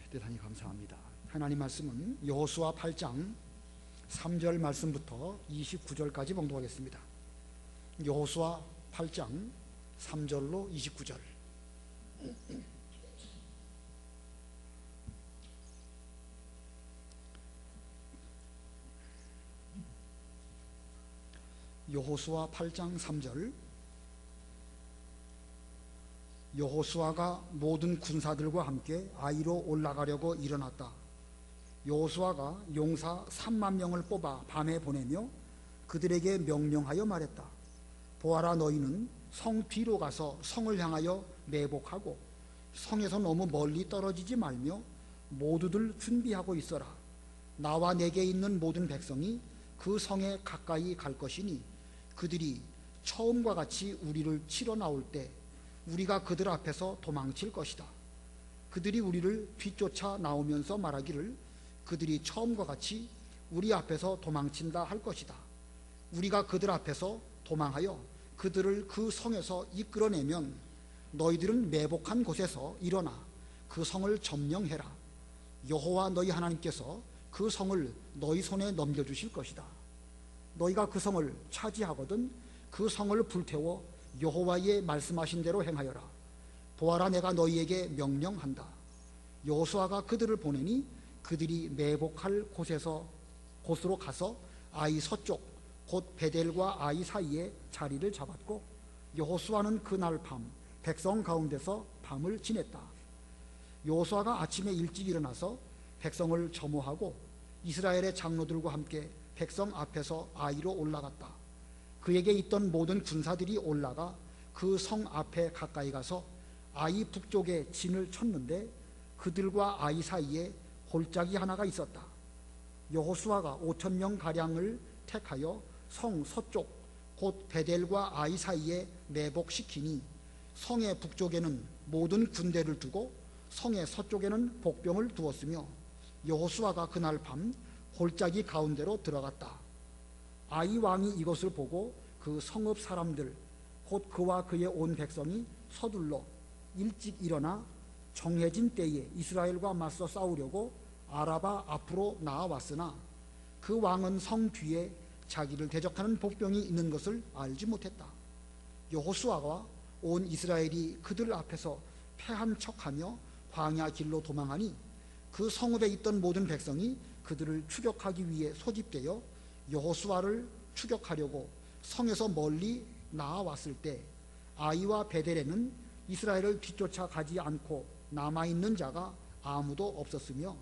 대단히 감사합니다. 하나님 말씀은 여호수아 8장 3절 말씀부터 29절까지 봉독하겠습니다. 여호수아 8장 3절로 29절. 여호수아 8장 3절. 여호수아가 모든 군사들과 함께 아이로 올라가려고 일어났다. 여호수아가 용사 3만 명을 뽑아 밤에 보내며 그들에게 명령하여 말했다. 보아라, 너희는 성 뒤로 가서 성을 향하여 매복하고 성에서 너무 멀리 떨어지지 말며 모두들 준비하고 있어라. 나와 내게 있는 모든 백성이 그 성에 가까이 갈 것이니 그들이 처음과 같이 우리를 치러 나올 때 우리가 그들 앞에서 도망칠 것이다. 그들이 우리를 뒤쫓아 나오면서 말하기를 그들이 처음과 같이 우리 앞에서 도망친다 할 것이다. 우리가 그들 앞에서 도망하여 그들을 그 성에서 이끌어내면 너희들은 매복한 곳에서 일어나 그 성을 점령해라. 여호와 너희 하나님께서 그 성을 너희 손에 넘겨주실 것이다. 너희가 그 성을 차지하거든 그 성을 불태워 여호와의 말씀하신 대로 행하여라. 보아라, 내가 너희에게 명령한다. 여호수아가 그들을 보내니 그들이 매복할 곳으로 가서 아이 서쪽 곧 베델과 아이 사이에 자리를 잡았고 여호수아는 그날 밤 백성 가운데서 밤을 지냈다. 여호수아가 아침에 일찍 일어나서 백성을 점호하고 이스라엘의 장로들과 함께 백성 앞에서 아이로 올라갔다. 그에게 있던 모든 군사들이 올라가 그 성 앞에 가까이 가서 아이 북쪽에 진을 쳤는데 그들과 아이 사이에 골짜기 하나가 있었다. 여호수아가 5,000명 가량을 택하여 성 서쪽 곧 베델과 아이 사이에 매복시키니 성의 북쪽에는 모든 군대를 두고 성의 서쪽에는 복병을 두었으며 여호수아가 그날 밤 골짜기 가운데로 들어갔다. 아이 왕이 이것을 보고 그 성읍 사람들 곧 그와 그의 온 백성이 서둘러 일찍 일어나 정해진 때에 이스라엘과 맞서 싸우려고 아라바 앞으로 나아왔으나 그 왕은 성 뒤에 자기를 대적하는 복병이 있는 것을 알지 못했다. 여호수아와 온 이스라엘이 그들 앞에서 패한 척하며 광야 길로 도망하니 그 성읍에 있던 모든 백성이 그들을 추격하기 위해 소집되어 여호수아를 추격하려고 성에서 멀리 나아왔을 때 아이와 베델에는 이스라엘을 뒤쫓아 가지 않고 남아있는 자가 아무도 없었으며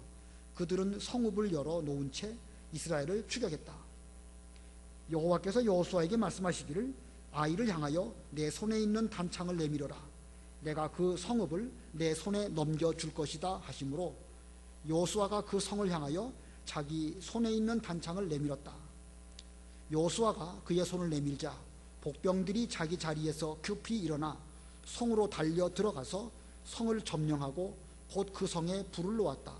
그들은 성읍을 열어 놓은 채 이스라엘을 추격했다. 여호와께서 여호수아에게 말씀하시기를 아이를 향하여 내 손에 있는 단창을 내밀어라. 내가 그 성읍을 내 손에 넘겨줄 것이다 하시므로 여호수아가 그 성을 향하여 자기 손에 있는 단창을 내밀었다. 여호수아가 그의 손을 내밀자 복병들이 자기 자리에서 급히 일어나 성으로 달려 들어가서 성을 점령하고 곧 그 성에 불을 놓았다.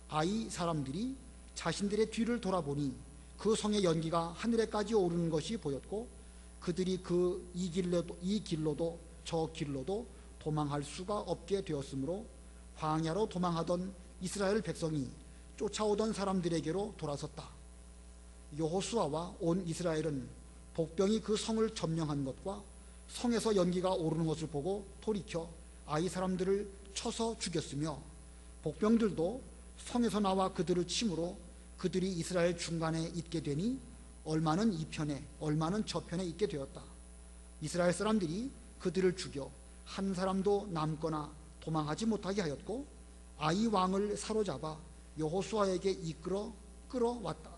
아이 사람들이 자신들의 뒤를 돌아보니 그 성의 연기가 하늘에까지 오르는 것이 보였고 그들이 이 길로도 저 길로도 도망할 수가 없게 되었으므로 광야로 도망하던 이스라엘 백성이 쫓아오던 사람들에게로 돌아섰다. 여호수아와 온 이스라엘은 복병이 그 성을 점령한 것과 성에서 연기가 오르는 것을 보고 돌이켜 아이 사람들을 쳐서 죽였으며 복병들도 성에서 나와 그들을 치므로 그들이 이스라엘 중간에 있게 되니 얼마는 이 편에 얼마는 저 편에 있게 되었다. 이스라엘 사람들이 그들을 죽여 한 사람도 남거나 도망하지 못하게 하였고 아이 왕을 사로잡아 여호수아에게 이끌어 끌어왔다.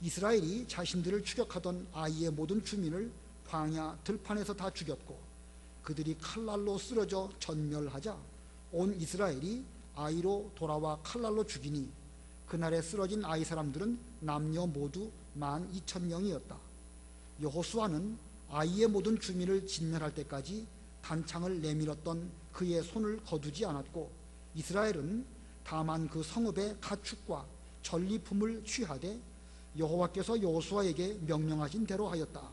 이스라엘이 자신들을 추격하던 아이의 모든 주민을 광야 들판에서 다 죽였고 그들이 칼날로 쓰러져 전멸하자 온 이스라엘이 아이로 돌아와 칼날로 죽이니 그날에 쓰러진 아이 사람들은 남녀 모두 12,000명이었다. 여호수아는 아이의 모든 주민을 진멸할 때까지 단창을 내밀었던 그의 손을 거두지 않았고 이스라엘은 다만 그 성읍의 가축과 전리품을 취하되 여호와께서 여호수아에게 명령하신 대로 하였다.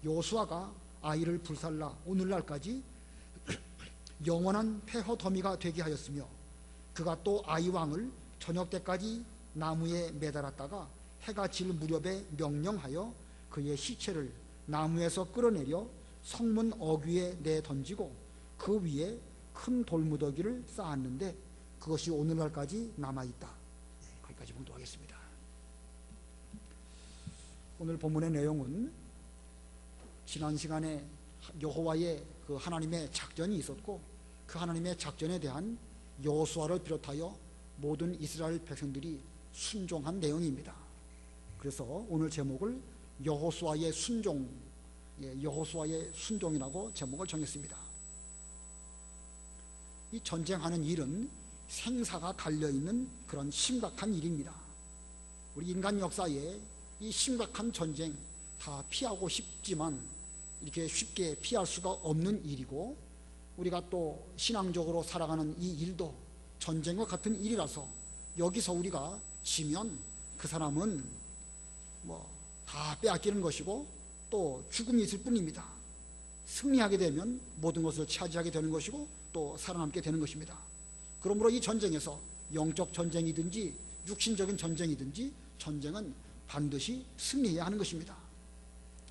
여호수아가 아이를 불살라 오늘날까지 영원한 폐허 더미가 되게 하였으며 그가 또 아이 왕을 저녁 때까지 나무에 매달았다가 해가 질 무렵에 명령하여 그의 시체를 나무에서 끌어내려 성문 어귀에 내던지고 그 위에 큰 돌무더기를 쌓았는데 그것이 오늘날까지 남아있다. 거기까지 봉독하겠습니다. 오늘 본문의 내용은 지난 시간에 여호와의 그 하나님의 작전이 있었고 그 하나님의 작전에 대한 여호수아를 비롯하여 모든 이스라엘 백성들이 순종한 내용입니다. 그래서 오늘 제목을 여호수아의 순종, 여호수아의 순종이라고 제목을 정했습니다. 이 전쟁하는 일은 생사가 달려있는 그런 심각한 일입니다. 우리 인간 역사에 이 심각한 전쟁 다 피하고 싶지만 이렇게 쉽게 피할 수가 없는 일이고 우리가 또 신앙적으로 살아가는 이 일도 전쟁과 같은 일이라서 여기서 우리가 지면 그 사람은 다 빼앗기는 것이고 또 죽음이 있을 뿐입니다. 승리하게 되면 모든 것을 차지하게 되는 것이고 또 살아남게 되는 것입니다. 그러므로 이 전쟁에서 영적 전쟁이든지 육신적인 전쟁이든지 전쟁은 반드시 승리해야 하는 것입니다.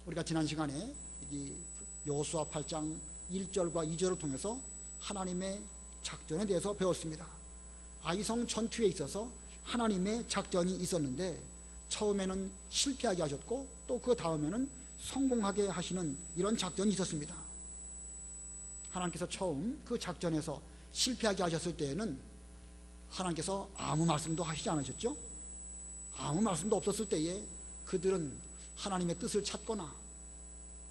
우리가 지난 시간에 여호수아 8장 1절과 2절을 통해서 하나님의 작전에 대해서 배웠습니다. 아이성 전투에 있어서 하나님의 작전이 있었는데 처음에는 실패하게 하셨고 또 그 다음에는 성공하게 하시는 이런 작전이 있었습니다. 하나님께서 처음 그 작전에서 실패하게 하셨을 때에는 하나님께서 아무 말씀도 하시지 않으셨죠? 아무 말씀도 없었을 때에 그들은 하나님의 뜻을 찾거나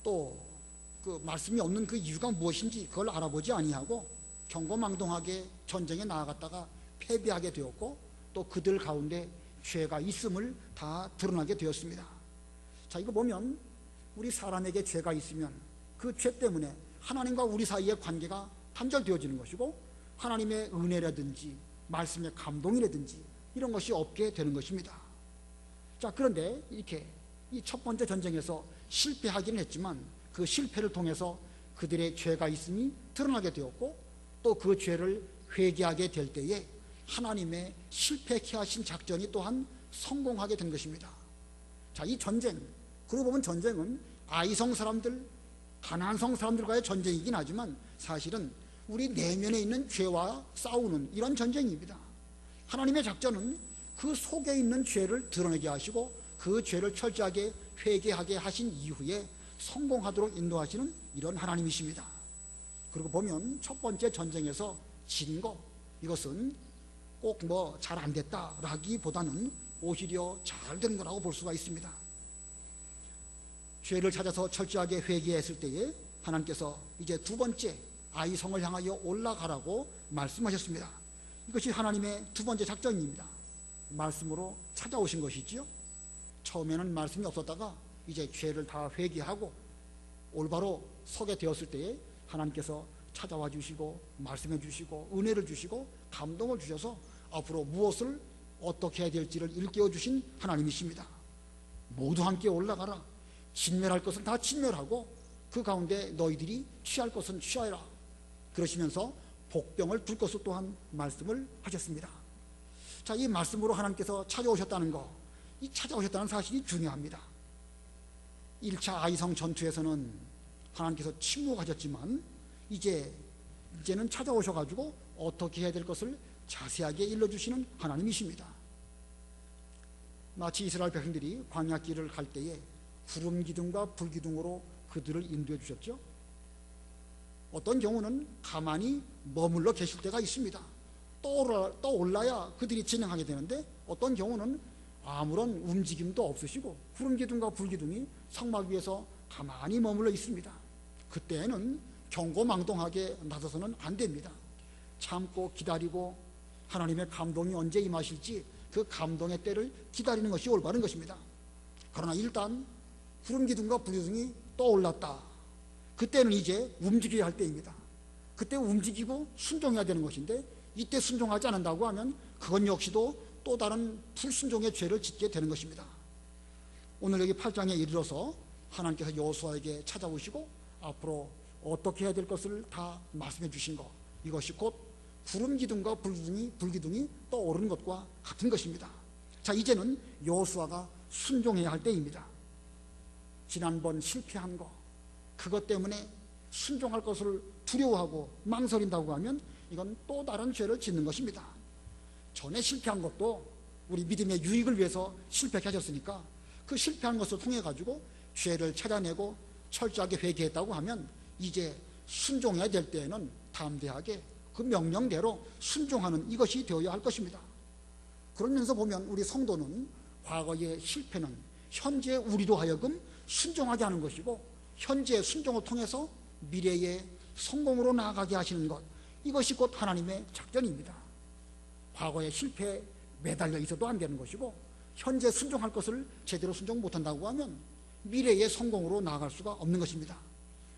또 그 말씀이 없는 그 이유가 무엇인지 그걸 알아보지 아니하고 경거망동하게 전쟁에 나아갔다가 패배하게 되었고 또 그들 가운데 죄가 있음을 다 드러나게 되었습니다. 자, 이거 보면 우리 사람에게 죄가 있으면 그 죄 때문에 하나님과 우리 사이의 관계가 단절되어지는 것이고 하나님의 은혜라든지 말씀의 감동이라든지 이런 것이 없게 되는 것입니다. 자, 그런데 이렇게 이 첫 번째 전쟁에서 실패하기는 했지만 그 실패를 통해서 그들의 죄가 있음이 드러나게 되었고 또 그 죄를 회개하게 될 때에 하나님의 실패케 하신 작전이 또한 성공하게 된 것입니다. 자, 이 전쟁, 그러고 보면 전쟁은 아이성 사람들, 가나안성 사람들과의 전쟁이긴 하지만 사실은 우리 내면에 있는 죄와 싸우는 이런 전쟁입니다. 하나님의 작전은 그 속에 있는 죄를 드러내게 하시고 그 죄를 철저하게 회개하게 하신 이후에 성공하도록 인도하시는 이런 하나님이십니다. 그리고 보면 첫 번째 전쟁에서 진 거, 이것은 꼭 잘 안 됐다라기보다는 오히려 잘 된 거라고 볼 수가 있습니다. 죄를 찾아서 철저하게 회개했을 때에 하나님께서 이제 두 번째 아이성을 향하여 올라가라고 말씀하셨습니다. 이것이 하나님의 두 번째 작전입니다. 말씀으로 찾아오신 것이지요. 처음에는 말씀이 없었다가 이제 죄를 다 회개하고 올바로 서게 되었을 때에 하나님께서 찾아와 주시고 말씀해 주시고 은혜를 주시고 감동을 주셔서 앞으로 무엇을 어떻게 해야 될지를 일깨워 주신 하나님이십니다. 모두 함께 올라가라. 진멸할 것은 다 진멸하고 그 가운데 너희들이 취할 것은 취하라. 그러시면서 복병을 불 것을 또한 말씀을 하셨습니다. 자, 이 말씀으로 하나님께서 찾아오셨다는 거, 이 찾아오셨다는 사실이 중요합니다. 1차 아이성 전투에서는 하나님께서 침묵하셨지만 이제는 찾아오셔가지고 어떻게 해야 될 것을 자세하게 일러주시는 하나님이십니다. 마치 이스라엘 백성들이 광야길을 갈 때에 구름 기둥과 불 기둥으로 그들을 인도해 주셨죠. 어떤 경우는 가만히 머물러 계실 때가 있습니다. 떠올라야 그들이 진행하게 되는데 어떤 경우는 아무런 움직임도 없으시고 구름 기둥과 불 기둥이 성막 위에서 가만히 머물러 있습니다. 그때는 경고망동하게 나서서는 안 됩니다. 참고 기다리고 하나님의 감동이 언제 임하실지 그 감동의 때를 기다리는 것이 올바른 것입니다. 그러나 일단 구름 기둥과 불 기둥이 떠올랐다. 그때는 이제 움직여야 할 때입니다. 그때 움직이고 순종해야 되는 것인데 이때 순종하지 않는다고 하면 그건 역시도 또 다른 불순종의 죄를 짓게 되는 것입니다. 오늘 여기 8장에 이르러서 하나님께서 여호수아에게 찾아오시고 앞으로 어떻게 해야 될 것을 다 말씀해 주신 것, 이것이 곧 구름 기둥과 불기둥이 떠오르는 것과 같은 것입니다. 자, 이제는 여호수아가 순종해야 할 때입니다. 지난번 실패한 거, 그것 때문에 순종할 것을 두려워하고 망설인다고 하면 이건 또 다른 죄를 짓는 것입니다. 전에 실패한 것도 우리 믿음의 유익을 위해서 실패하게 하셨으니까 그 실패한 것을 통해 가지고 죄를 찾아내고 철저하게 회개했다고 하면 이제 순종해야 될 때에는 담대하게 그 명령대로 순종하는 이것이 되어야 할 것입니다. 그러면서 보면 우리 성도는 과거의 실패는 현재 우리로 하여금 순종하게 하는 것이고, 현재 순종을 통해서 미래의 성공으로 나아가게 하시는 것, 이것이 곧 하나님의 작전입니다. 과거의 실패에 매달려 있어도 안 되는 것이고, 현재 순종할 것을 제대로 순종 못한다고 하면 미래의 성공으로 나아갈 수가 없는 것입니다.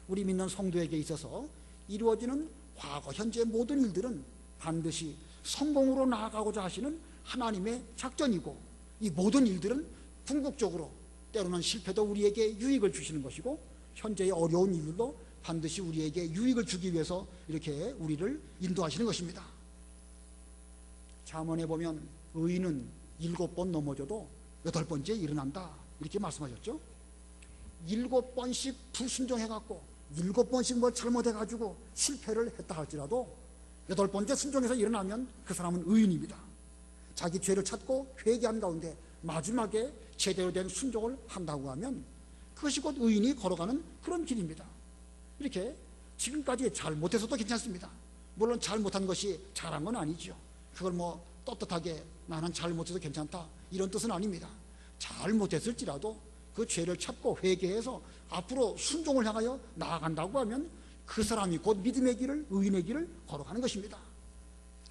우리 믿는 성도에게 있어서 이루어지는 과거, 현재 모든 일들은 반드시 성공으로 나아가고자 하시는 하나님의 작전이고, 이 모든 일들은 궁극적으로 때로는 실패도 우리에게 유익을 주시는 것이고, 현재의 어려운 일들도 반드시 우리에게 유익을 주기 위해서 이렇게 우리를 인도하시는 것입니다. 잠언에 보면 의인은 7번 넘어져도 8번째 일어난다, 이렇게 말씀하셨죠. 7번씩 불순종해갖고 7번씩 뭘 잘못해가지고 실패를 했다 할지라도 8번째 순종해서 일어나면 그 사람은 의인입니다. 자기 죄를 찾고 회개한 가운데 마지막에 제대로 된 순종을 한다고 하면 그것이 곧 의인이 걸어가는 그런 길입니다. 이렇게 지금까지 잘못해서도 괜찮습니다. 물론 잘못한 것이 잘한 건 아니죠. 그걸 뭐 떳떳하게 나는 잘못해서 괜찮다, 이런 뜻은 아닙니다. 잘못했을지라도 그 죄를 찾고 회개해서 앞으로 순종을 향하여 나아간다고 하면 그 사람이 곧 믿음의 길을, 의인의 길을 걸어가는 것입니다.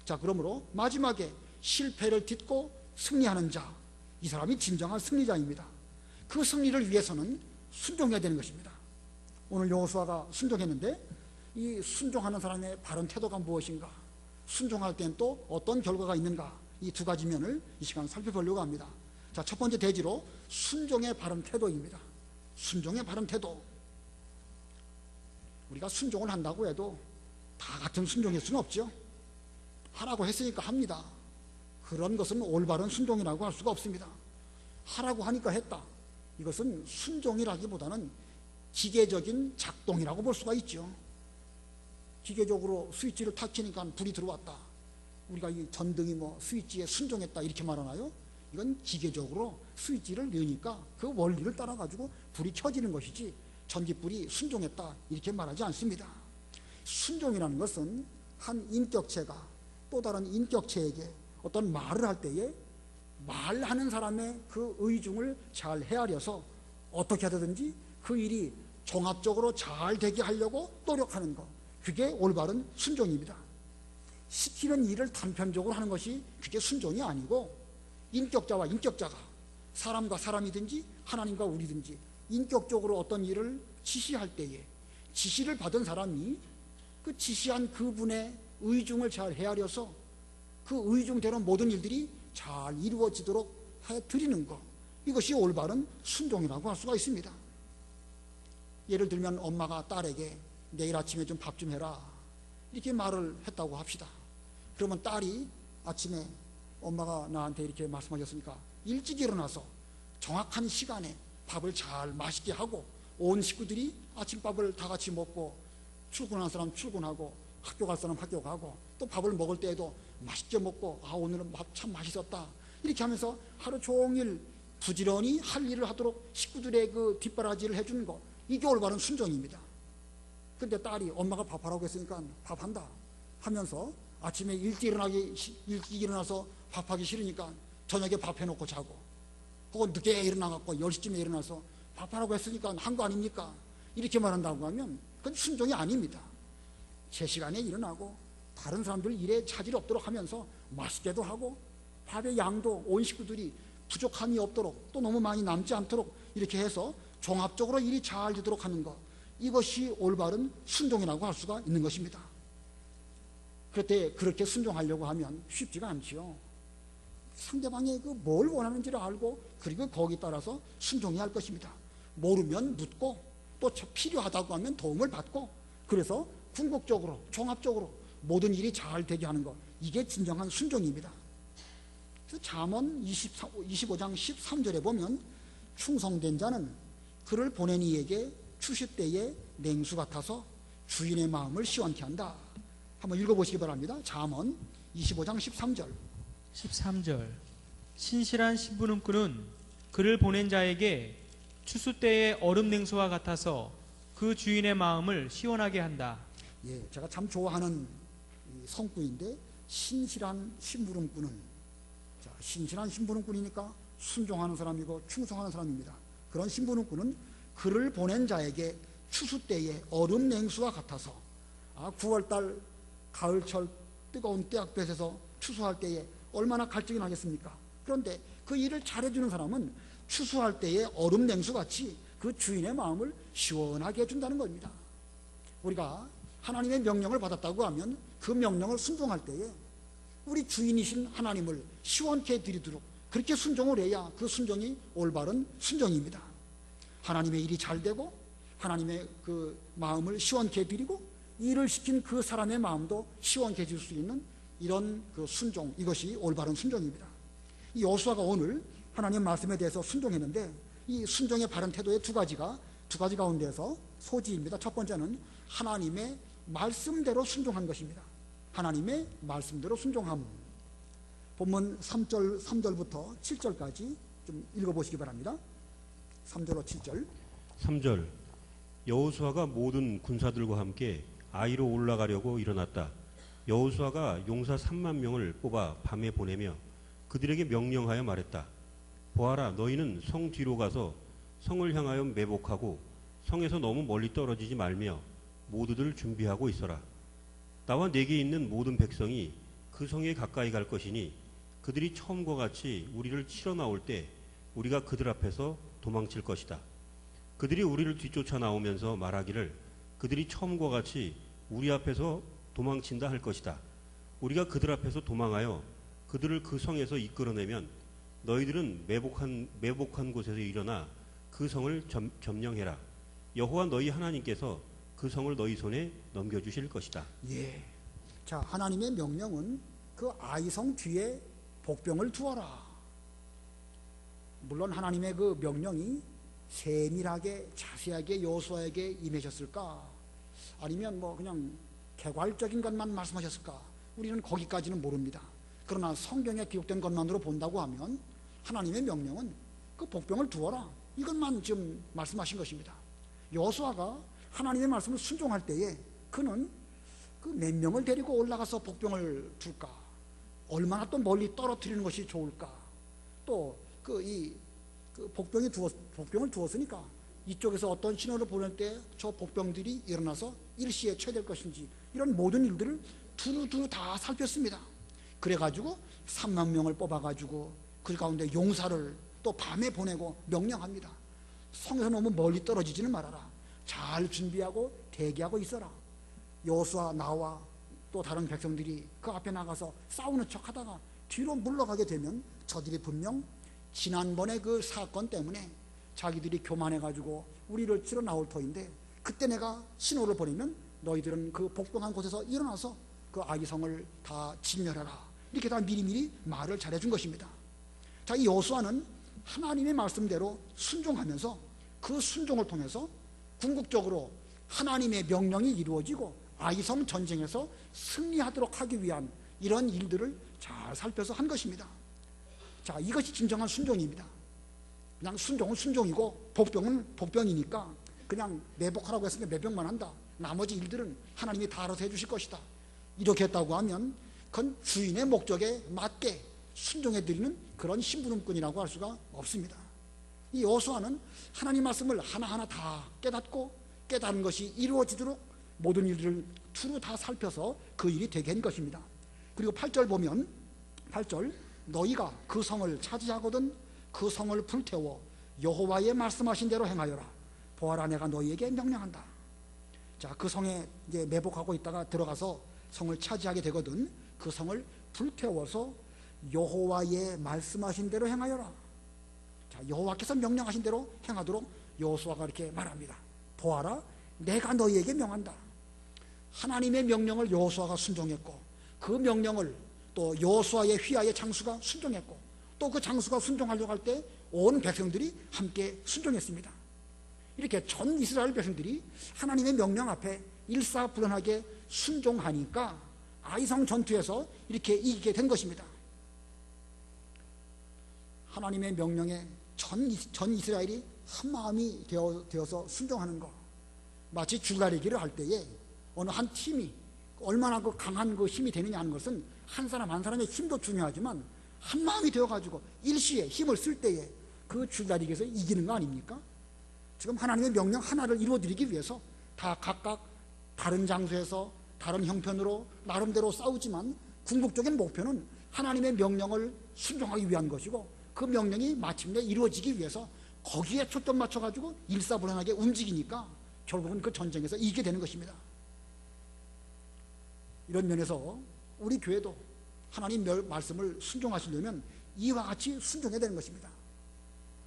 자, 그러므로 마지막에 실패를 딛고 승리하는 자, 이 사람이 진정한 승리자입니다. 그 승리를 위해서는 순종해야 되는 것입니다. 오늘 여호수아가 순종했는데 이 순종하는 사람의 바른 태도가 무엇인가, 순종할 땐 또 어떤 결과가 있는가, 이 두 가지 면을 이 시간 살펴보려고 합니다. 자, 첫 번째 대지로 순종의 바른 태도입니다. 순종의 바른 태도. 우리가 순종을 한다고 해도 다 같은 순종일 수는 없죠. 하라고 했으니까 합니다. 그런 것은 올바른 순종이라고 할 수가 없습니다. 하라고 하니까 했다, 이것은 순종이라기보다는 기계적인 작동이라고 볼 수가 있죠. 기계적으로 스위치를 탁 켜니까 불이 들어왔다, 우리가 이 전등이 뭐 스위치에 순종했다 이렇게 말하나요? 이건 기계적으로 스위치를 넣으니까 그 원리를 따라 가지고 불이 켜지는 것이지 전기불이 순종했다 이렇게 말하지 않습니다. 순종이라는 것은 한 인격체가 또 다른 인격체에게 어떤 말을 할 때에 말하는 사람의 그 의중을 잘 헤아려서 어떻게 하든지 그 일이 종합적으로 잘 되게 하려고 노력하는 것, 그게 올바른 순종입니다. 시키는 일을 단편적으로 하는 것이 그게 순종이 아니고, 인격자와 인격자가, 사람과 사람이든지 하나님과 우리든지 인격적으로 어떤 일을 지시할 때에 지시를 받은 사람이 그 지시한 그분의 의중을 잘 헤아려서 그 의중대로 모든 일들이 잘 이루어지도록 해드리는 것, 이것이 올바른 순종이라고 할 수가 있습니다. 예를 들면 엄마가 딸에게 내일 아침에 좀 밥 좀 해라 이렇게 말을 했다고 합시다. 그러면 딸이 아침에 엄마가 나한테 이렇게 말씀하셨으니까 일찍 일어나서 정확한 시간에 밥을 잘 맛있게 하고 온 식구들이 아침밥을 다 같이 먹고, 출근한 사람 출근하고 학교 갈 사람 학교 가고 또 밥을 먹을 때에도 맛있게 먹고, 아 오늘은 밥 참 맛있었다 이렇게 하면서 하루 종일 부지런히 할 일을 하도록 식구들의 그 뒷바라지를 해주는 것, 이게 올바른 순종입니다. 근데 딸이 엄마가 밥하라고 했으니까 밥한다 하면서 아침에 일찍 일어나서 밥하기 싫으니까 저녁에 밥 해놓고 자고, 혹은 늦게 일어나갖고 10시쯤에 일어나서 밥하라고 했으니까 한 거 아닙니까? 이렇게 말한다고 하면 그건 순종이 아닙니다. 제 시간에 일어나고 다른 사람들 일에 차질이 없도록 하면서 맛있게도 하고 밥의 양도 온 식구들이 부족함이 없도록 또 너무 많이 남지 않도록 이렇게 해서 종합적으로 일이 잘 되도록 하는 것, 이것이 올바른 순종이라고 할 수가 있는 것입니다. 그때 그렇게 순종하려고 하면 쉽지가 않지요. 상대방이 그 뭘 원하는지를 알고 그리고 거기에 따라서 순종해야 할 것입니다. 모르면 묻고 또 필요하다고 하면 도움을 받고, 그래서 궁극적으로 종합적으로 모든 일이 잘 되게 하는 것, 이게 진정한 순종입니다. 그래서 잠언 25장 13절에 보면 충성된 자는 그를 보낸 이에게 추수 때에 냉수 같아서 주인의 마음을 시원케 한다. 한번 읽어보시기 바랍니다. 잠언 25장 13절 신실한 심부름꾼은 그를 보낸 자에게 추수 때의 얼음 냉수와 같아서 그 주인의 마음을 시원하게 한다. 예, 제가 참 좋아하는 성구인데, 신실한 심부름꾼은, 자, 신실한 심부름꾼이니까 순종하는 사람이고 충성하는 사람입니다. 그런 심부름꾼은 그를 보낸 자에게 추수 때의 얼음 냉수와 같아서, 9월달 가을철 뜨거운 때학볕에서 추수할 때에 얼마나 갈증이 나겠습니까? 그런데 그 일을 잘해주는 사람은 추수할 때의 얼음 냉수같이 그 주인의 마음을 시원하게 해준다는 겁니다. 우리가 하나님의 명령을 받았다고 하면 그 명령을 순종할 때에 우리 주인이신 하나님을 시원케 해드리도록 그렇게 순종을 해야 그 순종이 올바른 순종입니다. 하나님의 일이 잘 되고 하나님의 그 마음을 시원케 해드리고 일을 시킨 그 사람의 마음도 시원케 해줄 수 있는 이런 그 순종, 이것이 올바른 순종입니다. 이 여호수아가 오늘 하나님 말씀에 대해서 순종했는데, 이 순종의 바른 태도의 두 가지 가운데서 소지입니다. 첫 번째는 하나님의 말씀대로 순종한 것입니다. 하나님의 말씀대로 순종함. 본문 3절부터 7절까지 좀 읽어보시기 바랍니다. 3절로 7절. 3절 여호수아가 모든 군사들과 함께 아이로 올라가려고 일어났다. 여호수아가 용사 3만 명을 뽑아 밤에 보내며 그들에게 명령하여 말했다. 보아라, 너희는 성 뒤로 가서 성을 향하여 매복하고 성에서 너무 멀리 떨어지지 말며 모두들 준비하고 있어라. 나와 내게 있는 모든 백성이 그 성에 가까이 갈 것이니 그들이 처음과 같이 우리를 치러 나올 때 우리가 그들 앞에서 도망칠 것이다. 그들이 우리를 뒤쫓아 나오면서 말하기를 그들이 처음과 같이 우리 앞에서 도망친다 할 것이다. 우리가 그들 앞에서 도망하여 그들을 그 성에서 이끌어내면 너희들은 매복한 곳에서 일어나 그 성을 점령해라. 여호와 너희 하나님께서 그 성을 너희 손에 넘겨주실 것이다. 예. 자, 하나님의 명령은 그 아이성 뒤에 복병을 두어라. 물론 하나님의 그 명령이 세밀하게 자세하게 여호수아에게 임하셨을까? 아니면 뭐 그냥 개괄적인 것만 말씀하셨을까? 우리는 거기까지는 모릅니다. 그러나 성경에 기록된 것만으로 본다고 하면 하나님의 명령은 그 복병을 두어라, 이것만 지금 말씀하신 것입니다. 여호수아가 하나님의 말씀을 순종할 때에 그는 그 몇 명을 데리고 올라가서 복병을 둘까? 얼마나 또 멀리 떨어뜨리는 것이 좋을까? 또 복병을 두었으니까 이쪽에서 어떤 신호를 보낼 때 저 복병들이 일어나서 일시에 처해될 것인지, 이런 모든 일들을 두루두루 다 살폈습니다. 그래가지고 3만 명을 뽑아가지고 그 가운데 용사를 또 밤에 보내고 명령합니다. 성에서 너무 멀리 떨어지지는 말아라. 잘 준비하고 대기하고 있어라. 여호수아 나와 또 다른 백성들이 그 앞에 나가서 싸우는 척하다가 뒤로 물러가게 되면 저들이 분명 지난번에 그 사건 때문에 자기들이 교만해가지고 우리를 치러 나올 터인데, 그때 내가 신호를 보내면 너희들은 그 복병한 곳에서 일어나서 그 아이성을 다 진멸하라. 이렇게 다 미리미리 말을 잘해준 것입니다. 자, 이 여호수아는 하나님의 말씀대로 순종하면서 그 순종을 통해서 궁극적으로 하나님의 명령이 이루어지고 아이성 전쟁에서 승리하도록 하기 위한 이런 일들을 잘 살펴서 한 것입니다. 자, 이것이 진정한 순종입니다. 그냥 순종은 순종이고 복병은 복병이니까 그냥 매복하라고 했으니까 매복만 한다. 나머지 일들은 하나님이 다 알아서 해주실 것이다. 이렇게 했다고 하면 그건 주인의 목적에 맞게 순종해드리는 그런 심부름꾼이라고 할 수가 없습니다. 이 여호수아는 하나님 말씀을 하나하나 다 깨닫고 깨달은 것이 이루어지도록 모든 일들을 두루 다 살펴서 그 일이 되게 한 것입니다. 그리고 8절 보면 8절 너희가 그 성을 차지하거든 그 성을 불태워 여호와의 말씀하신 대로 행하여라. 보아라, 내가 너희에게 명령한다. 자, 그 성에 이제 매복하고 있다가 들어가서 성을 차지하게 되거든 그 성을 불태워서 여호와의 말씀하신 대로 행하여라. 자, 여호와께서 명령하신 대로 행하도록 여호수아가 이렇게 말합니다. 보아라, 내가 너희에게 명한다. 하나님의 명령을 여호수아가 순종했고, 그 명령을 또 여호수아의 휘하의 장수가 순종했고, 또 그 장수가 순종하려고 할 때 온 백성들이 함께 순종했습니다. 이렇게 전 이스라엘 백성들이 하나님의 명령 앞에 일사불란하게 순종하니까 아이성 전투에서 이렇게 이기게 된 것입니다. 하나님의 명령에 전 이스라엘이 한 마음이 되어서 순종하는 것, 마치 줄다리기를 할 때에 어느 한 팀이 얼마나 그 강한 그 힘이 되느냐 하는 것은 한 사람 한 사람의 힘도 중요하지만 한 마음이 되어가지고 일시에 힘을 쓸 때에 그 줄다리기에서 이기는 거 아닙니까? 지금 하나님의 명령 하나를 이루어드리기 위해서 다 각각 다른 장소에서 다른 형편으로 나름대로 싸우지만 궁극적인 목표는 하나님의 명령을 순종하기 위한 것이고, 그 명령이 마침내 이루어지기 위해서 거기에 초점 맞춰가지고 일사불란하게 움직이니까 결국은 그 전쟁에서 이기게 되는 것입니다. 이런 면에서 우리 교회도 하나님 말씀을 순종하시려면 이와 같이 순종해야 되는 것입니다.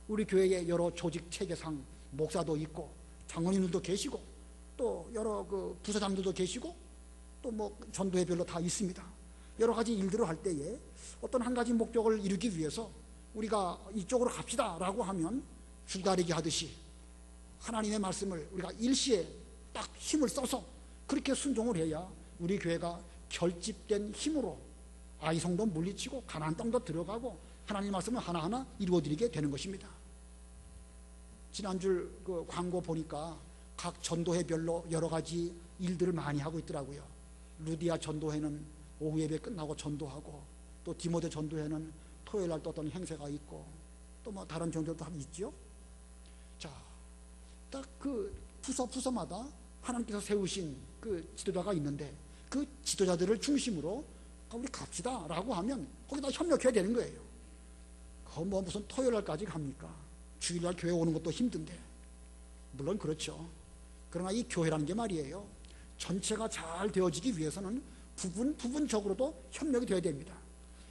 우리 교회에 여러 조직 체계상 목사도 있고 장로님들도 계시고 또 여러 그 부서장들도 계시고 또 뭐 전도회별로 다 있습니다. 여러 가지 일들을 할 때에 어떤 한 가지 목적을 이루기 위해서 우리가 이쪽으로 갑시다라고 하면 줄다리기 하듯이 하나님의 말씀을 우리가 일시에 딱 힘을 써서 그렇게 순종을 해야 우리 교회가 결집된 힘으로 아이성도 물리치고 가나안 땅도 들어가고 하나님의 말씀을 하나하나 이루어드리게 되는 것입니다. 지난주 그 광고 보니까 각 전도회별로 여러 가지 일들을 많이 하고 있더라고요. 루디아 전도회는 오후 예배 끝나고 전도하고, 또 디모데 전도회는 토요일 날 또 어떤 행사가 있고, 또 뭐 다른 전도도 있죠. 자, 딱 그 부서마다 하나님께서 세우신 그 지도자가 있는데 그 지도자들을 중심으로 우리 갑시다 라고 하면 거기다 협력해야 되는 거예요. 뭐 무슨 토요일 날까지 갑니까? 주일날 교회 오는 것도 힘든데. 물론 그렇죠. 그러나 이 교회라는 게 말이에요, 전체가 잘 되어지기 위해서는 부분적으로도 협력이 되어야 됩니다.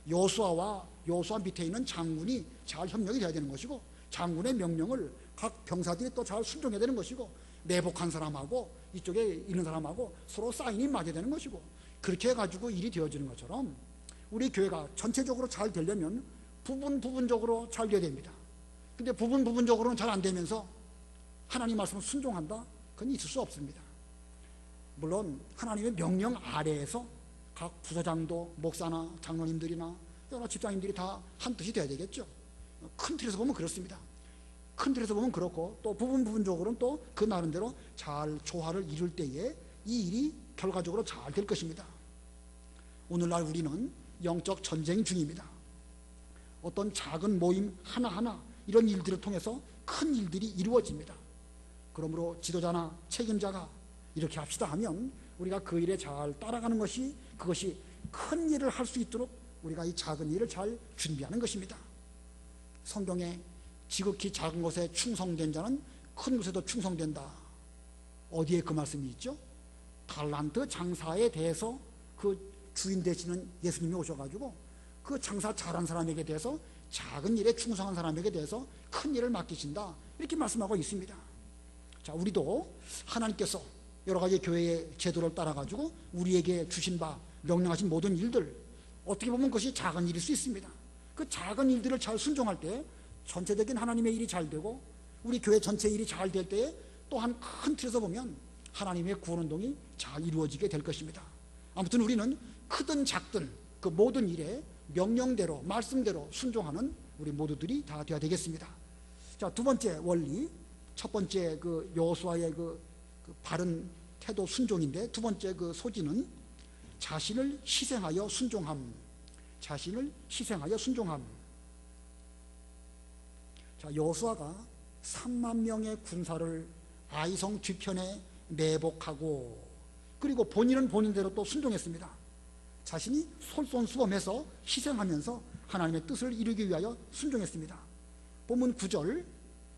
여호수아 밑에 있는 장군이 잘 협력이 되어야 되는 것이고, 장군의 명령을 각 병사들이 또 잘 순종해야 되는 것이고, 내복한 사람하고 이쪽에 있는 사람하고 서로 사인이 맞아야 되는 것이고, 그렇게 해가지고 일이 되어지는 것처럼 우리 교회가 전체적으로 잘 되려면 부분적으로 잘 되어야 됩니다. 근데 부분적으로는 잘 안 되면서 하나님 말씀을 순종한다? 그건 있을 수 없습니다. 물론 하나님의 명령 아래에서 각 부서장도 목사나 장로님들이나 여러 집사님들이 다 한 뜻이 되어야 되겠죠. 큰 틀에서 보면 그렇습니다. 큰 틀에서 보면 그렇고, 또 부분적으로는 또 그 나름대로 잘 조화를 이룰 때에 이 일이 결과적으로 잘 될 것입니다. 오늘날 우리는 영적 전쟁 중입니다. 어떤 작은 모임 하나하나 이런 일들을 통해서 큰 일들이 이루어집니다. 그러므로 지도자나 책임자가 이렇게 합시다 하면 우리가 그 일에 잘 따라가는 것이, 그것이 큰 일을 할 수 있도록 우리가 이 작은 일을 잘 준비하는 것입니다. 성경에 지극히 작은 것에 충성된 자는 큰 것에도 충성된다. 어디에 그 말씀이 있죠? 달란트 장사에 대해서 그 주인 되시는 예수님이 오셔가지고 그 장사 잘한 사람에게 대해서, 작은 일에 충성한 사람에게 대해서 큰 일을 맡기신다, 이렇게 말씀하고 있습니다. 자, 우리도 하나님께서 여러 가지 교회의 제도를 따라가지고 우리에게 주신 바, 명령하신 모든 일들, 어떻게 보면 그것이 작은 일일 수 있습니다. 그 작은 일들을 잘 순종할 때 전체적인 하나님의 일이 잘 되고, 우리 교회 전체 일이 잘 될 때에 또한 큰 틀에서 보면 하나님의 구원운동이 잘 이루어지게 될 것입니다. 아무튼 우리는 크든 작든 그 모든 일에 명령대로, 말씀대로 순종하는 우리 모두들이 다 되어야 되겠습니다. 자, 두 번째 원리, 첫 번째 그 여호수아의 그 바른 태도 순종인데, 두 번째 그 소지는 자신을 희생하여 순종함. 자신을 희생하여 순종함. 자, 여호수아가 3만 명의 군사를 아이성 뒤편에 매복하고, 그리고 본인은 본인대로 또 순종했습니다. 자신이 솔선수범해서 희생하면서 하나님의 뜻을 이루기 위하여 순종했습니다. 본문 9절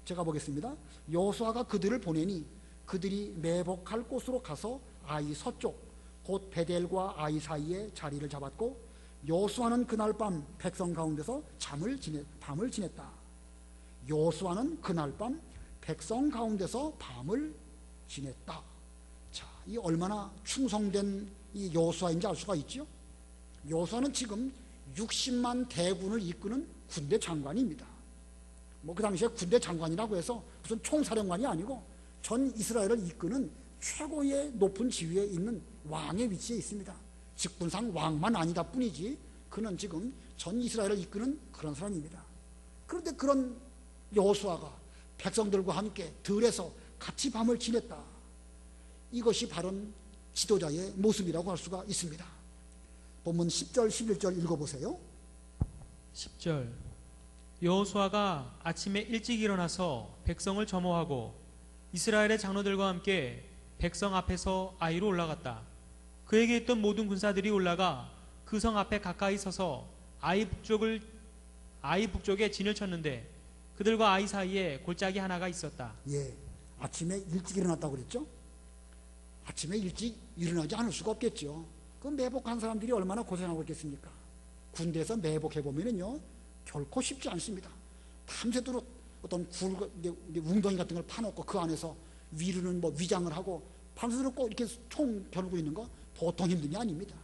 제가 보겠습니다. 여호수아가 그들을 보내니 그들이 매복할 곳으로 가서 아이 서쪽 곧 베델과 아이 사이에 자리를 잡았고, 여호수아는 그날 밤 백성 가운데서 밤을 지냈다. 여호수아는 그날 밤 백성 가운데서 밤을 지냈다. 자, 이 얼마나 충성된 이 여호수아인지 알 수가 있죠. 여호수아는 지금 60만 대군을 이끄는 군대 장관입니다. 뭐 그 당시에 군대 장관이라고 해서 무슨 총사령관이 아니고 전 이스라엘을 이끄는 최고의 높은 지위에 있는 왕의 위치에 있습니다. 직분상 왕만 아니다 뿐이지 그는 지금 전 이스라엘을 이끄는 그런 사람입니다. 그런데 그런 여호수아가 백성들과 함께 들에서 같이 밤을 지냈다. 이것이 바른 지도자의 모습이라고 할 수가 있습니다. 본문 10절 11절 읽어보세요. 10절 여호수아가 아침에 일찍 일어나서 백성을 점호하고 이스라엘의 장로들과 함께 백성 앞에서 아이로 올라갔다. 그에게 있던 모든 군사들이 올라가 그 성 앞에 가까이 서서 아이 북쪽에 진을 쳤는데 그들과 아이 사이에 골짜기 하나가 있었다. 예, 아침에 일찍 일어났다고 그랬죠. 아침에 일찍 일어나지 않을 수가 없겠죠. 그 매복한 사람들이 얼마나 고생하고 있겠습니까? 군대에서 매복해보면은요 결코 쉽지 않습니다. 밤새도록 어떤 웅덩이 같은 걸 파놓고 그 안에서 위로는 뭐 위장을 하고 밤새도록 꼭 이렇게 총 겨누고 있는 거 보통 힘든 게 아닙니다.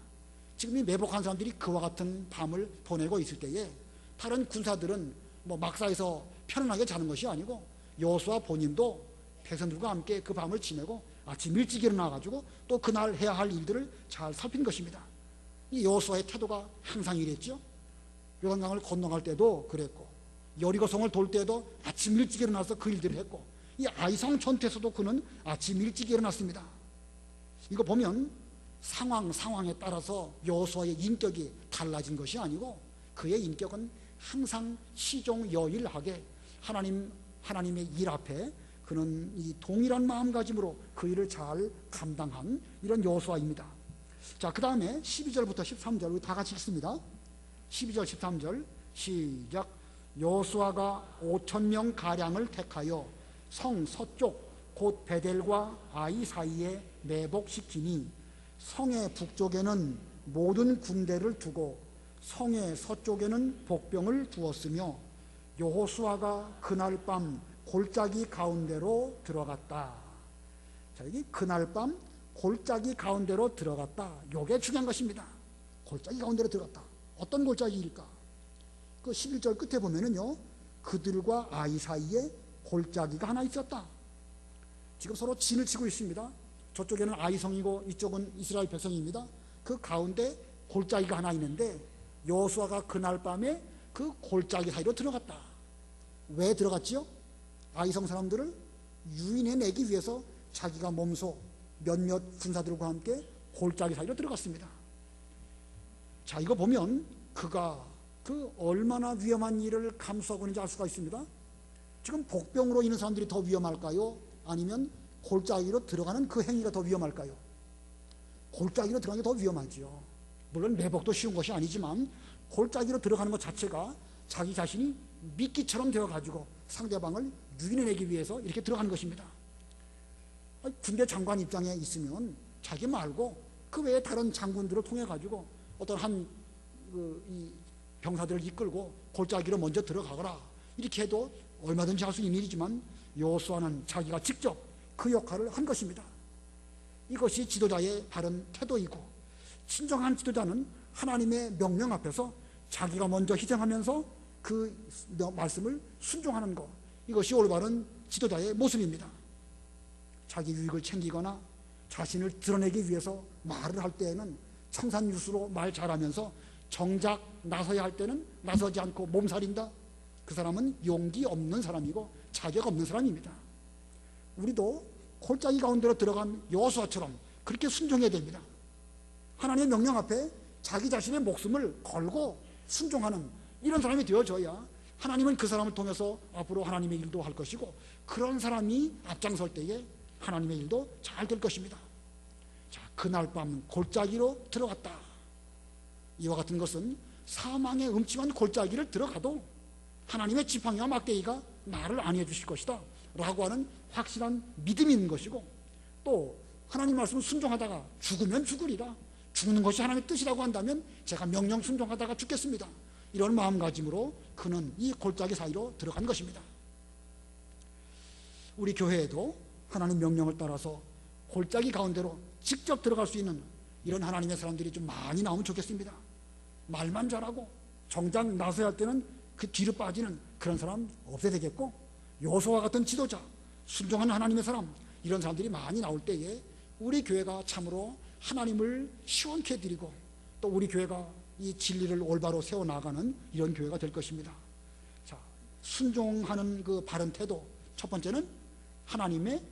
지금 이 매복한 사람들이 그와 같은 밤을 보내고 있을 때에 다른 군사들은 뭐 막사에서 편안하게 자는 것이 아니고 여호수아 본인도 백성들과 함께 그 밤을 지내고 아침 일찍 일어나가지고 또 그날 해야 할 일들을 잘 살핀 것입니다. 이 여호수아의 태도가 항상 이랬죠. 요단강을 건너갈 때도 그랬고 여리고성을 돌 때도 아침 일찍 일어나서 그 일들을 했고 이 아이성 전투에서도 그는 아침 일찍 일어났습니다. 이거 보면 상황에 따라서 여호수아의 인격이 달라진 것이 아니고 그의 인격은 항상 시종여일하게 하나님의 일 앞에 그는 이 동일한 마음가짐으로 그 일을 잘 감당한 이런 여호수아입니다. 자, 그 다음에 12절부터 13절 우리 다 같이 읽습니다. 12절 13절 시작. 여호수아가 5,000명 가량을 택하여 성 서쪽 곧 베델과 아이 사이에 매복시키니 성의 북쪽에는 모든 군대를 두고 성의 서쪽에는 복병을 두었으며 여호수아가 그날 밤 골짜기 가운데로 들어갔다. 자, 여기 그날 밤 골짜기 가운데로 들어갔다. 이게 중요한 것입니다. 골짜기 가운데로 들어갔다. 어떤 골짜기일까? 그 11절 끝에 보면은요, 그들과 아이 사이에 골짜기가 하나 있었다. 지금 서로 진을 치고 있습니다. 저쪽에는 아이성이고 이쪽은 이스라엘 백성입니다. 그 가운데 골짜기가 하나 있는데 여호수아가 그날 밤에 그 골짜기 사이로 들어갔다. 왜 들어갔지요? 아이성 사람들을 유인해내기 위해서 자기가 몸소 몇몇 군사들과 함께 골짜기 사이로 들어갔습니다. 자, 이거 보면 그가 그 얼마나 위험한 일을 감수하고 있는지 알 수가 있습니다. 지금 복병으로 있는 사람들이 더 위험할까요? 아니면 골짜기로 들어가는 그 행위가 더 위험할까요? 골짜기로 들어가는 게 더 위험하죠. 물론 매복도 쉬운 것이 아니지만 골짜기로 들어가는 것 자체가 자기 자신이 미끼처럼 되어가지고 상대방을 유인해내기 위해서 이렇게 들어가는 것입니다. 군대 장관 입장에 있으면 자기 말고 그 외에 다른 장군들을 통해가지고 어떤 이 병사들을 이끌고 골짜기로 먼저 들어가거라 이렇게 해도 얼마든지 할 수 있는 일이지만 여호수아는 자기가 직접 그 역할을 한 것입니다. 이것이 지도자의 바른 태도이고 진정한 지도자는 하나님의 명령 앞에서 자기가 먼저 희생하면서 그 말씀을 순종하는 것, 이것이 올바른 지도자의 모습입니다. 자기 유익을 챙기거나 자신을 드러내기 위해서 말을 할 때에는 청산유수로 말 잘하면서 정작 나서야 할 때는 나서지 않고 몸살인다. 그 사람은 용기 없는 사람이고 자격 없는 사람입니다. 우리도 골짜기 가운데로 들어간 여호수아처럼 그렇게 순종해야 됩니다. 하나님의 명령 앞에 자기 자신의 목숨을 걸고 순종하는 이런 사람이 되어져야 하나님은 그 사람을 통해서 앞으로 하나님의 일도 할 것이고 그런 사람이 앞장설 때에 하나님의 일도 잘 될 것입니다. 자, 그날 밤 골짜기로 들어갔다. 이와 같은 것은 사망의 음침한 골짜기를 들어가도 하나님의 지팡이와 막대기가 나를 안위해 주실 것이다 라고 하는 확실한 믿음이 있는 것이고 또 하나님 말씀을 순종하다가 죽으면 죽으리라, 죽는 것이 하나님의 뜻이라고 한다면 제가 명령 순종하다가 죽겠습니다, 이런 마음가짐으로 그는 이 골짜기 사이로 들어간 것입니다. 우리 교회에도 하나님 명령을 따라서 골짜기 가운데로 직접 들어갈 수 있는 이런 하나님의 사람들이 좀 많이 나오면 좋겠습니다. 말만 잘하고 정작 나서야 할 때는 그 뒤로 빠지는 그런 사람 없애야 되겠고, 여호수아 같은 지도자, 순종하는 하나님의 사람, 이런 사람들이 많이 나올 때에 우리 교회가 참으로 하나님을 시원케 해드리고 또 우리 교회가 이 진리를 올바로 세워나가는 이런 교회가 될 것입니다. 자, 순종하는 그 바른 태도, 첫 번째는 하나님의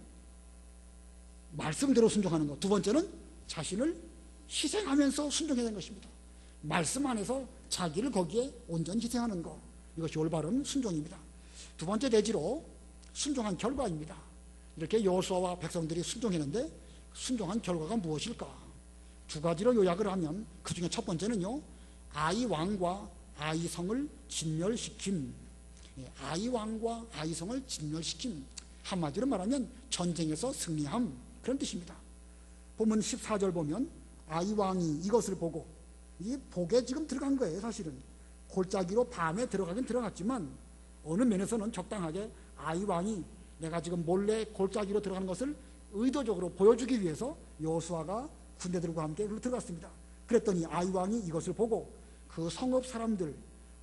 말씀대로 순종하는 것, 두 번째는 자신을 희생하면서 순종해야 되는 것입니다. 말씀 안에서 자기를 거기에 온전히 희생하는 것, 이것이 올바른 순종입니다. 두 번째 내지로 순종한 결과입니다. 이렇게 여호수아와 백성들이 순종했는데 순종한 결과가 무엇일까? 두 가지로 요약을 하면 그 중에 첫 번째는요, 아이 왕과 아이 성을 진멸시킴. 아이 왕과 아이 성을 진멸시킴, 한마디로 말하면 전쟁에서 승리함, 그런 뜻입니다. 본문 14절 보면 아이 왕이 이것을 보고, 이 복에 지금 들어간 거예요. 사실은 골짜기로 밤에 들어가긴 들어갔지만 어느 면에서는 적당하게 아이 왕이 내가 지금 몰래 골짜기로 들어가는 것을 의도적으로 보여주기 위해서 여호수아가 군대들과 함께 들어갔습니다. 그랬더니 아이 왕이 이것을 보고 그 성읍 사람들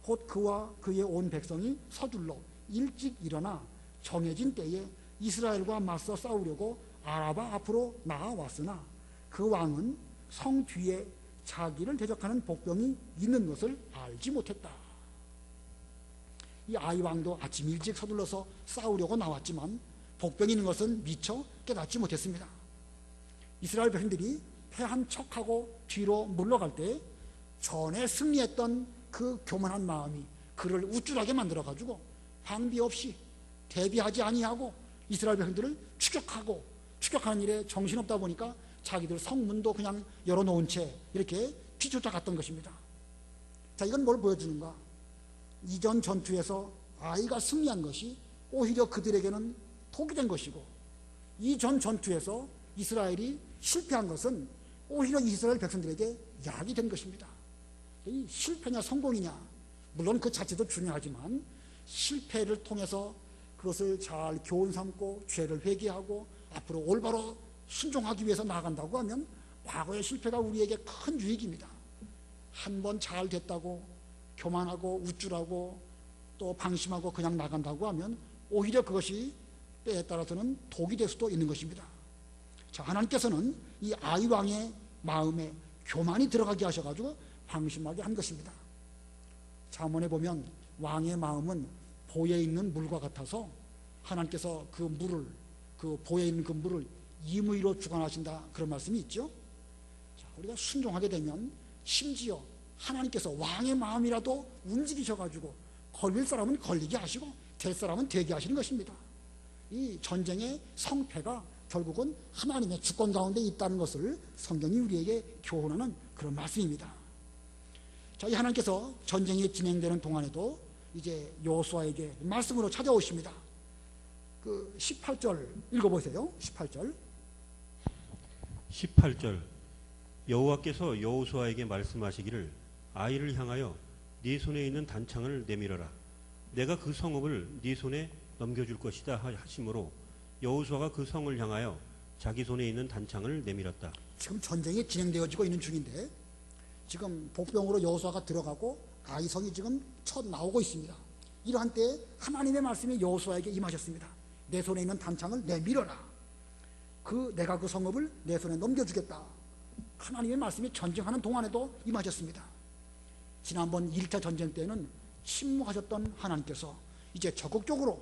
곧 그와 그의 온 백성이 서둘러 일찍 일어나 정해진 때에 이스라엘과 맞서 싸우려고 아라바 앞으로 나아왔으나 그 왕은 성 뒤에 자기를 대적하는 복병이 있는 것을 알지 못했다. 이 아이 왕도 아침 일찍 서둘러서 싸우려고 나왔지만 복병이 있는 것은 미처 깨닫지 못했습니다. 이스라엘 백성들이 패한 척하고 뒤로 물러갈 때 전에 승리했던 그 교만한 마음이 그를 우쭐하게 만들어가지고 방비 없이 대비하지 아니하고 이스라엘 백성들을 추격하는 일에 정신없다 보니까 자기들 성문도 그냥 열어놓은 채 이렇게 뒤쫓아갔던 것입니다. 자, 이건 뭘 보여주는가? 이전 전투에서 아이가 승리한 것이 오히려 그들에게는 독이 된 것이고, 이전 전투에서 이스라엘이 실패한 것은 오히려 이스라엘 백성들에게 약이 된 것입니다. 이 실패냐 성공이냐, 물론 그 자체도 중요하지만 실패를 통해서 그것을 잘 교훈 삼고 죄를 회개하고 앞으로 올바로 순종하기 위해서 나아간다고 하면 과거의 실패가 우리에게 큰 유익입니다. 한 번 잘 됐다고 교만하고 우쭐하고 또 방심하고 그냥 나간다고 하면 오히려 그것이 때에 따라서는 독이 될 수도 있는 것입니다. 자, 하나님께서는 이 아이 왕의 마음에 교만이 들어가게 하셔가지고 방심하게 한 것입니다. 잠언에 보면 왕의 마음은 보에 있는 물과 같아서 하나님께서 그 물을, 그 보에 있는 그 물을 임의로 주관하신다, 그런 말씀이 있죠. 자, 우리가 순종하게 되면 심지어 하나님께서 왕의 마음이라도 움직이셔가지고 걸릴 사람은 걸리게 하시고 될 사람은 되게 하시는 것입니다. 이 전쟁의 성패가 결국은 하나님의 주권 가운데 있다는 것을 성경이 우리에게 교훈하는 그런 말씀입니다. 자, 이 하나님께서 전쟁이 진행되는 동안에도 이제 여호수아에게 말씀으로 찾아오십니다. 그 18절 읽어보세요. 18절 여호와께서 여호수아에게 말씀하시기를 아이를 향하여 네 손에 있는 단창을 내밀어라. 내가 그 성읍을 네 손에 넘겨줄 것이다 하시므로 여호수아가 그 성을 향하여 자기 손에 있는 단창을 내밀었다. 지금 전쟁이 진행되어지고 있는 중인데 지금 복병으로 여호수아가 들어가고 아이성이 지금 첫 나오고 있습니다. 이러한 때에 하나님의 말씀이 여호수아에게 임하셨습니다. 내 손에 있는 단창을 내밀어라. 내가 그 성읍을 내 손에 넘겨주겠다. 하나님의 말씀이 전쟁하는 동안에도 임하셨습니다. 지난번 1차 전쟁 때는 침묵하셨던 하나님께서 이제 적극적으로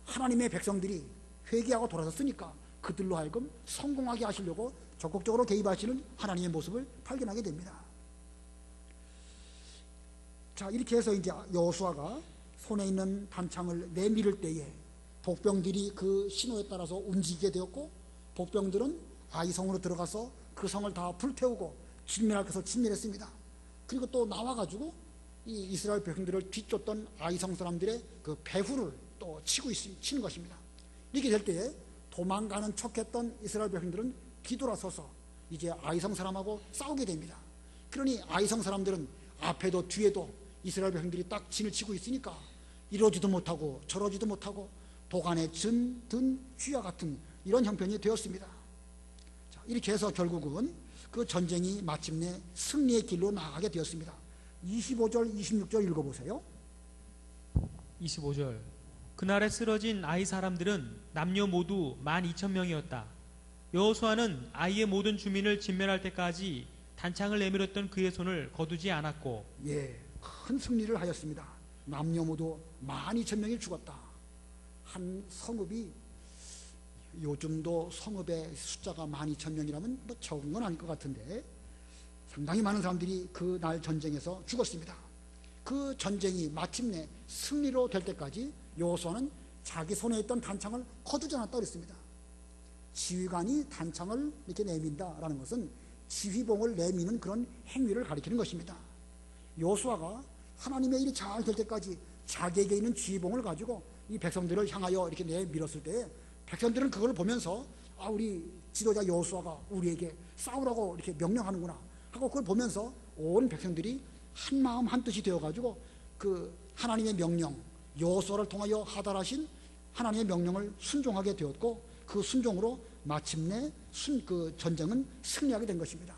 하나님의 백성들이 회개하고 돌아섰으니까 그들로 하여금 성공하게 하시려고 적극적으로 개입하시는 하나님의 모습을 발견하게 됩니다. 자, 이렇게 해서 이제 여호수아가 손에 있는 단창을 내밀을 때에 복병들이 그 신호에 따라서 움직이게 되었고, 복병들은 아이성으로 들어가서 그 성을 다 불태우고 진멸할 것을 진멸했습니다. 그리고 또 나와가지고 이 이스라엘 백성들을 뒤쫓던 아이성 사람들의 그 배후를 또 치는 것입니다. 이렇게 될 때에 도망가는 척했던 이스라엘 백성들은 뒤돌아서서 이제 아이성 사람하고 싸우게 됩니다. 그러니 아이성 사람들은 앞에도 뒤에도 이스라엘 백성들이 딱 진을 치고 있으니까 이러지도 못하고 저러지도 못하고 도간에 든 쥐와 같은 이런 형편이 되었습니다. 자, 이렇게 해서 결국은 그 전쟁이 마침내 승리의 길로 나가게 되었습니다. 25절, 26절 읽어보세요. 25절. 그날에 쓰러진 아이 사람들은 남녀 모두 12,000명이었다. 여호수아는 아이의 모든 주민을 진멸할 때까지 단창을 내밀었던 그의 손을 거두지 않았고, 예, 큰 승리를 하였습니다. 남녀 모두 12,000명이 죽었다. 한 성읍이, 요즘도 성읍의 숫자가 12,000명이라면 뭐 적은 건 아닐 것 같은데 상당히 많은 사람들이 그날 전쟁에서 죽었습니다. 그 전쟁이 마침내 승리로 될 때까지 여호수아는 자기 손에 있던 단창을 거두지 않았다고 그랬습니다. 지휘관이 단창을 이렇게 내민다라는 것은 지휘봉을 내미는 그런 행위를 가리키는 것입니다. 여호수아가 하나님의 일이 잘 될 때까지 자기에게 있는 지휘봉을 가지고 이 백성들을 향하여 이렇게 내밀었을 때 백성들은 그걸 보면서 우리 지도자 여호수아가 우리에게 싸우라고 이렇게 명령하는구나 하고 그걸 보면서 온 백성들이 한 마음 한 뜻이 되어가지고 그 하나님의 명령, 여호수아를 통하여 하달하신 하나님의 명령을 순종하게 되었고, 그 순종으로 마침내 그 전쟁은 승리하게 된 것입니다.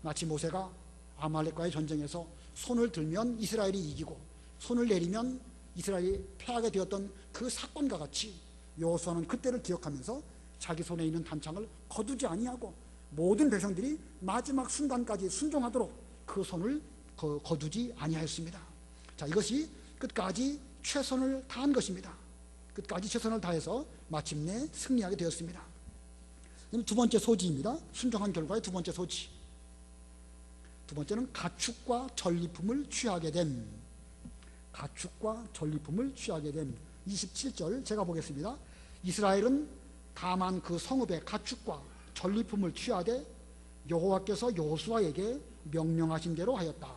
마치 모세가 아말렉과의 전쟁에서 손을 들면 이스라엘이 이기고 손을 내리면 이스라엘이 패하게 되었던 그 사건과 같이 여호수아는 그때를 기억하면서 자기 손에 있는 단창을 거두지 아니하고 모든 백성들이 마지막 순간까지 순종하도록 그 손을 거두지 아니하였습니다. 자, 이것이 끝까지 최선을 다한 것입니다. 끝까지 최선을 다해서 마침내 승리하게 되었습니다. 두 번째 소지입니다. 순종한 결과의 두 번째 소지. 두 번째는 가축과 전리품을 취하게 됨. 가축과 전리품을 취하게 됨. 27절 제가 보겠습니다. 이스라엘은 다만 그 성읍의 가축과 전리품을 취하되 여호와께서 여호수아에게 명령하신 대로 하였다.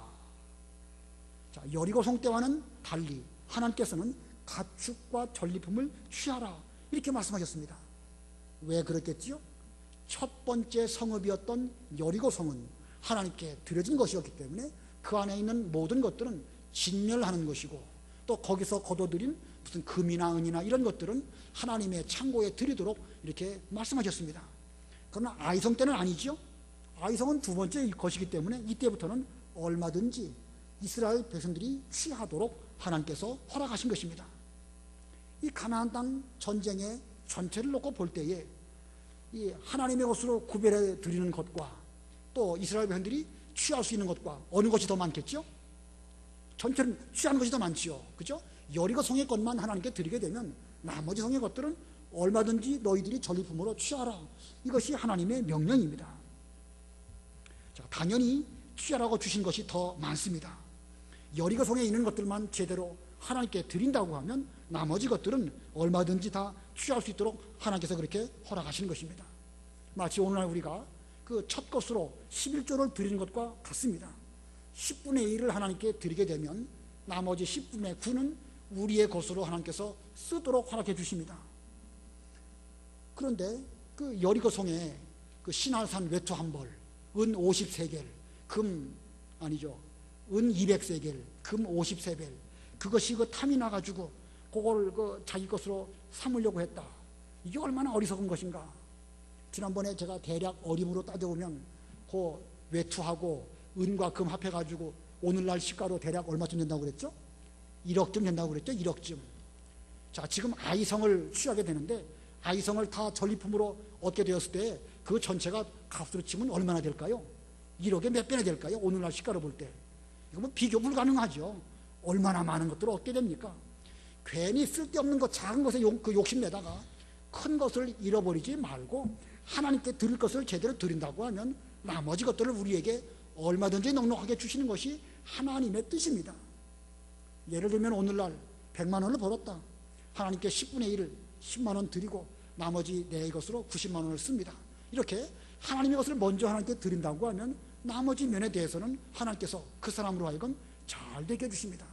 자, 여리고성 때와는 달리 하나님께서는 가축과 전리품을 취하라 이렇게 말씀하셨습니다. 왜 그랬겠지요? 첫 번째 성읍이었던 여리고성은 하나님께 드려진 것이었기 때문에 그 안에 있는 모든 것들은 진멸하는 것이고, 또 거기서 거둬들인 무슨 금이나 은이나 이런 것들은 하나님의 창고에 드리도록 이렇게 말씀하셨습니다. 그러나 아이성 때는 아니죠. 아이성은 두 번째 것이기 때문에 이때부터는 얼마든지 이스라엘 백성들이 취하도록 하나님께서 허락하신 것입니다. 이 가나안 땅 전쟁의 전체를 놓고 볼 때에 이 하나님의 것으로 구별해 드리는 것과 또 이스라엘 백성들이 취할 수 있는 것과 어느 것이 더 많겠죠? 전체는 취하는 것이 더 많지요. 그죠? 여리고 성의 것만 하나님께 드리게 되면 나머지 성의 것들은 얼마든지 너희들이 전리품으로 취하라. 이것이 하나님의 명령입니다. 자, 당연히 취하라고 주신 것이 더 많습니다. 여리고 성에 있는 것들만 제대로 하나님께 드린다고 하면 나머지 것들은 얼마든지 다 취할 수 있도록 하나님께서 그렇게 허락하시는 것입니다. 마치 오늘날 우리가 그 첫 것으로 11조를 드리는 것과 같습니다. 10분의 1을 하나님께 드리게 되면 나머지 10분의 9는 우리의 것으로 하나님께서 쓰도록 허락해 주십니다. 그런데 그 여리고성에 그 신할산 외투 한 벌, 은 50세겔, 은 200세겔, 금 50세벨, 그것이 그 탐이 나가지고 그걸 그 자기 것으로 삼으려고 했다. 이게 얼마나 어리석은 것인가. 지난번에 제가 대략 어림으로 따져보면 그 외투하고 은과 금 합해가지고 오늘날 시가로 대략 얼마쯤 된다고 그랬죠? 1억쯤 된다고 그랬죠? 1억쯤. 자, 지금 아이성을 취하게 되는데 아이성을 다 전리품으로 얻게 되었을 때 그 전체가 값으로 치면 얼마나 될까요? 1억에 몇 배나 될까요? 오늘날 시가로 볼 때. 이거 뭐 비교 불가능하죠. 얼마나 많은 것들을 얻게 됩니까? 괜히 쓸데없는 것, 작은 것에 욕심내다가 큰 것을 잃어버리지 말고 하나님께 드릴 것을 제대로 드린다고 하면 나머지 것들을 우리에게 얼마든지 넉넉하게 주시는 것이 하나님의 뜻입니다. 예를 들면 오늘날 100만 원을 벌었다. 하나님께 10분의 1을 10만 원 드리고 나머지 내 것으로 90만 원을 씁니다. 이렇게 하나님의 것을 먼저 하나님께 드린다고 하면 나머지 면에 대해서는 하나님께서 그 사람으로 하여금 잘 되게 해주십니다.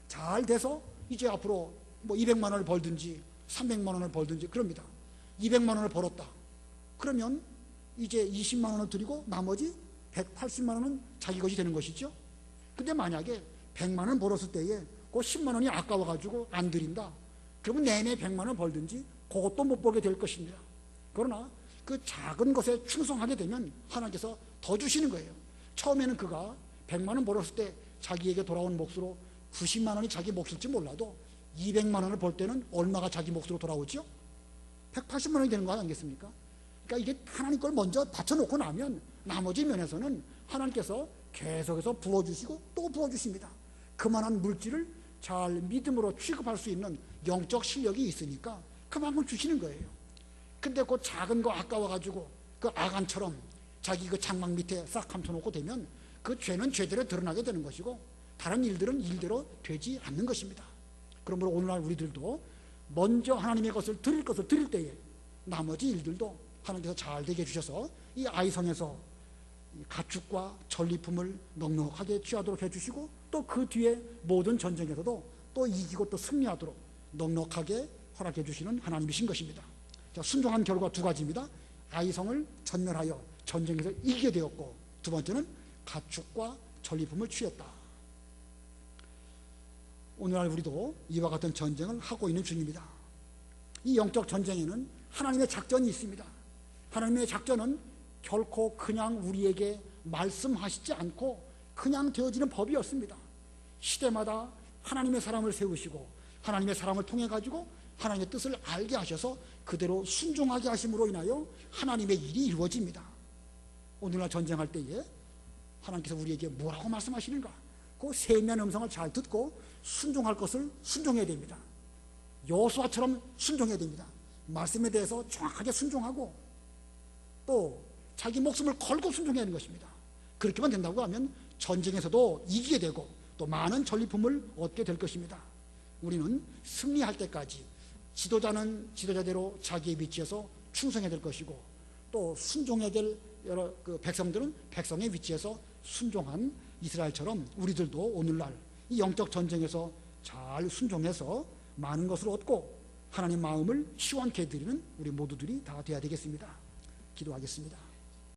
잘 돼서 이제 앞으로 뭐 200만 원을 벌든지 300만 원을 벌든지 그럽니다. 200만 원을 벌었다. 그러면 이제 20만 원을 드리고 나머지 180만 원은 자기 것이 되는 것이죠. 근데 만약에 100만 원 벌었을 때에 그 10만 원이 아까워가지고 안 드린다. 그러면 내내 100만 원 벌든지 그것도 못 벌게 될 것입니다. 그러나 그 작은 것에 충성하게 되면 하나님께서 더 주시는 거예요. 처음에는 그가 100만 원 벌었을 때 자기에게 돌아온 몫으로 90만 원이 자기 몫일지 몰라도 200만 원을 벌 때는 얼마가 자기 몫으로 돌아오죠? 180만 원이 되는 거 아니겠습니까? 그러니까 이게 하나님 걸 먼저 받쳐놓고 나면 나머지 면에서는 하나님께서 계속해서 부어주시고 또 부어주십니다. 그만한 물질을 잘 믿음으로 취급할 수 있는 영적 실력이 있으니까 그만큼 주시는 거예요. 근데 그 작은 거 아까워가지고 그 아간처럼 자기 그 장막 밑에 싹 감춰놓고 되면 그 죄는 죄대로 드러나게 되는 것이고 다른 일들은 일대로 되지 않는 것입니다. 그러므로 오늘날 우리들도 먼저 하나님의 것을 드릴 때에 나머지 일들도 하나님께서 잘 되게 해주셔서 이 아이성에서 가축과 전리품을 넉넉하게 취하도록 해주시고 또 그 뒤에 모든 전쟁에서도 또 이기고 또 승리하도록 넉넉하게 허락해 주시는 하나님이신 것입니다. 자, 순종한 결과 두 가지입니다. 아이성을 전멸하여 전쟁에서 이기게 되었고, 두 번째는 가축과 전리품을 취했다. 오늘날 우리도 이와 같은 전쟁을 하고 있는 중입니다. 이 영적 전쟁에는 하나님의 작전이 있습니다. 하나님의 작전은 결코 그냥 우리에게 말씀하시지 않고 그냥 되어지는 법이 없습니다. 시대마다 하나님의 사람을 세우시고 하나님의 사람을 통해 가지고 하나님의 뜻을 알게 하셔서 그대로 순종하게 하심으로 인하여 하나님의 일이 이루어집니다. 오늘날 전쟁할 때에 하나님께서 우리에게 뭐라고 말씀하시는가? 그 세미한 음성을 잘 듣고 순종할 것을 순종해야 됩니다. 여호수아처럼 순종해야 됩니다. 말씀에 대해서 정확하게 순종하고 또 자기 목숨을 걸고 순종해야 하는 것입니다. 그렇게만 된다고 하면 전쟁에서도 이기게 되고 또 많은 전리품을 얻게 될 것입니다. 우리는 승리할 때까지 지도자는 지도자대로 자기의 위치에서 충성해야 될 것이고 또 순종해야 될 여러 그 백성들은 백성의 위치에서 순종한 이스라엘처럼 우리들도 오늘날 이 영적 전쟁에서 잘 순종해서 많은 것을 얻고 하나님 마음을 시원케 해드리는 우리 모두들이 다 되어야 되겠습니다. 기도하겠습니다.